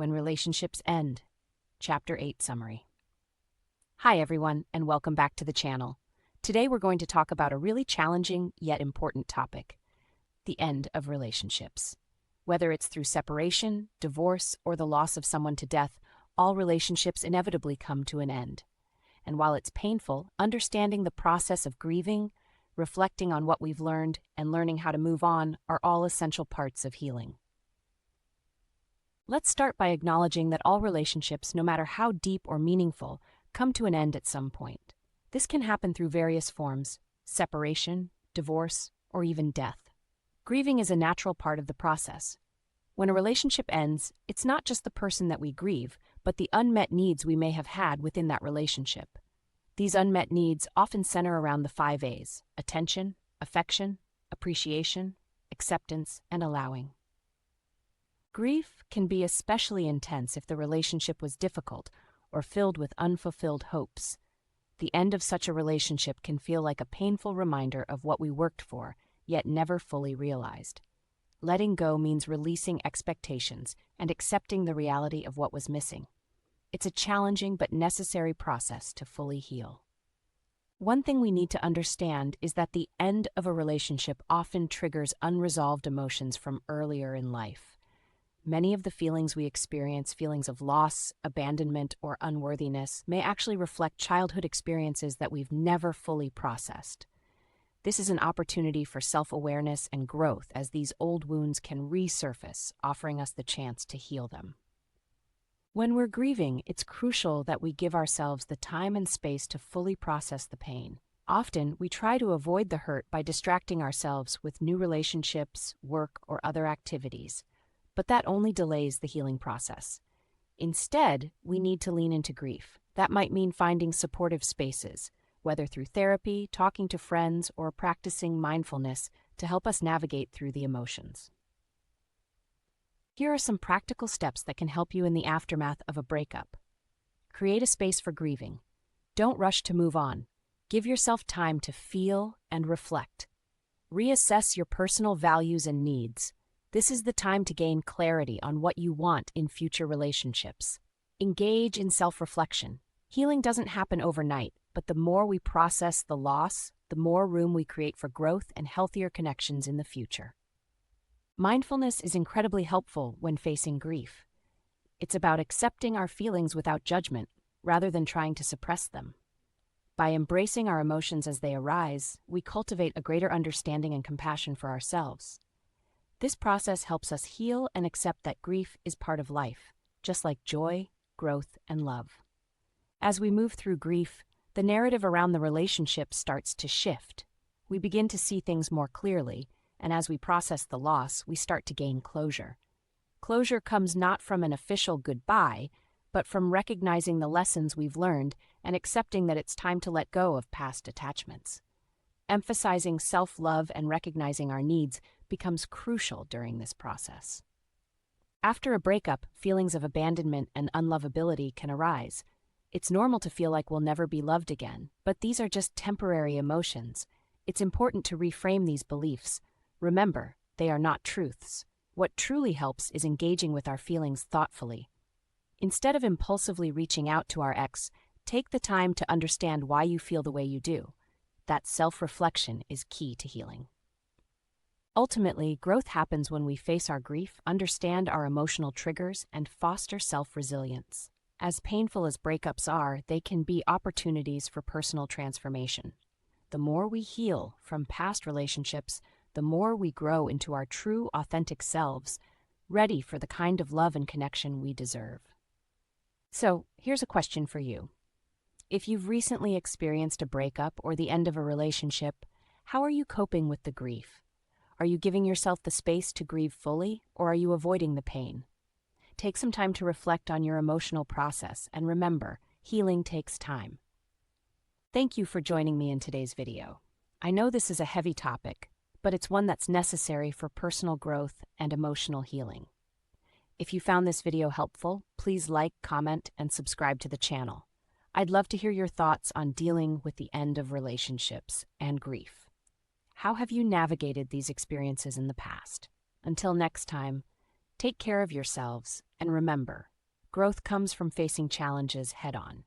When Relationships End, Chapter 8 Summary. Hi everyone, and welcome back to the channel. Today we're going to talk about a really challenging yet important topic: the end of relationships. Whether it's through separation, divorce, or the loss of someone to death, all relationships inevitably come to an end. And while it's painful, understanding the process of grieving, reflecting on what we've learned, and learning how to move on are all essential parts of healing. Let's start by acknowledging that all relationships, no matter how deep or meaningful, come to an end at some point. This can happen through various forms: separation, divorce, or even death. Grieving is a natural part of the process. When a relationship ends, it's not just the person that we grieve, but the unmet needs we may have had within that relationship. These unmet needs often center around the 5 A's: attention, affection, appreciation, acceptance, and allowing. Grief can be especially intense if the relationship was difficult or filled with unfulfilled hopes. The end of such a relationship can feel like a painful reminder of what we worked for, yet never fully realized. Letting go means releasing expectations and accepting the reality of what was missing. It's a challenging but necessary process to fully heal. One thing we need to understand is that the end of a relationship often triggers unresolved emotions from earlier in life. Many of the feelings we experience, feelings of loss, abandonment, or unworthiness, may actually reflect childhood experiences that we've never fully processed. This is an opportunity for self-awareness and growth, as these old wounds can resurface, offering us the chance to heal them. When we're grieving, it's crucial that we give ourselves the time and space to fully process the pain. Often, we try to avoid the hurt by distracting ourselves with new relationships, work, or other activities. But that only delays the healing process. Instead, we need to lean into grief. That might mean finding supportive spaces, whether through therapy, talking to friends, or practicing mindfulness to help us navigate through the emotions. Here are some practical steps that can help you in the aftermath of a breakup. Create a space for grieving. Don't rush to move on. Give yourself time to feel and reflect. Reassess your personal values and needs. This is the time to gain clarity on what you want in future relationships. Engage in self-reflection. Healing doesn't happen overnight, but the more we process the loss, the more room we create for growth and healthier connections in the future. Mindfulness is incredibly helpful when facing grief. It's about accepting our feelings without judgment, rather than trying to suppress them. By embracing our emotions as they arise, we cultivate a greater understanding and compassion for ourselves. This process helps us heal and accept that grief is part of life, just like joy, growth, and love. As we move through grief, the narrative around the relationship starts to shift. We begin to see things more clearly, and as we process the loss, we start to gain closure. Closure comes not from an official goodbye, but from recognizing the lessons we've learned and accepting that it's time to let go of past attachments. Emphasizing self-love and recognizing our needs becomes crucial during this process. After a breakup, feelings of abandonment and unlovability can arise. It's normal to feel like we'll never be loved again, but these are just temporary emotions. It's important to reframe these beliefs. Remember, they are not truths. What truly helps is engaging with our feelings thoughtfully. Instead of impulsively reaching out to our ex, take the time to understand why you feel the way you do. That self-reflection is key to healing. Ultimately, growth happens when we face our grief, understand our emotional triggers, and foster self-resilience. As painful as breakups are, they can be opportunities for personal transformation. The more we heal from past relationships, the more we grow into our true, authentic selves, ready for the kind of love and connection we deserve. So, here's a question for you. If you've recently experienced a breakup or the end of a relationship, how are you coping with the grief? Are you giving yourself the space to grieve fully, or are you avoiding the pain? Take some time to reflect on your emotional process, and remember, healing takes time. Thank you for joining me in today's video. I know this is a heavy topic, but it's one that's necessary for personal growth and emotional healing. If you found this video helpful, please like, comment, and subscribe to the channel. I'd love to hear your thoughts on dealing with the end of relationships and grief. How have you navigated these experiences in the past? Until next time, Take care of yourselves, and remember, growth comes from facing challenges head on.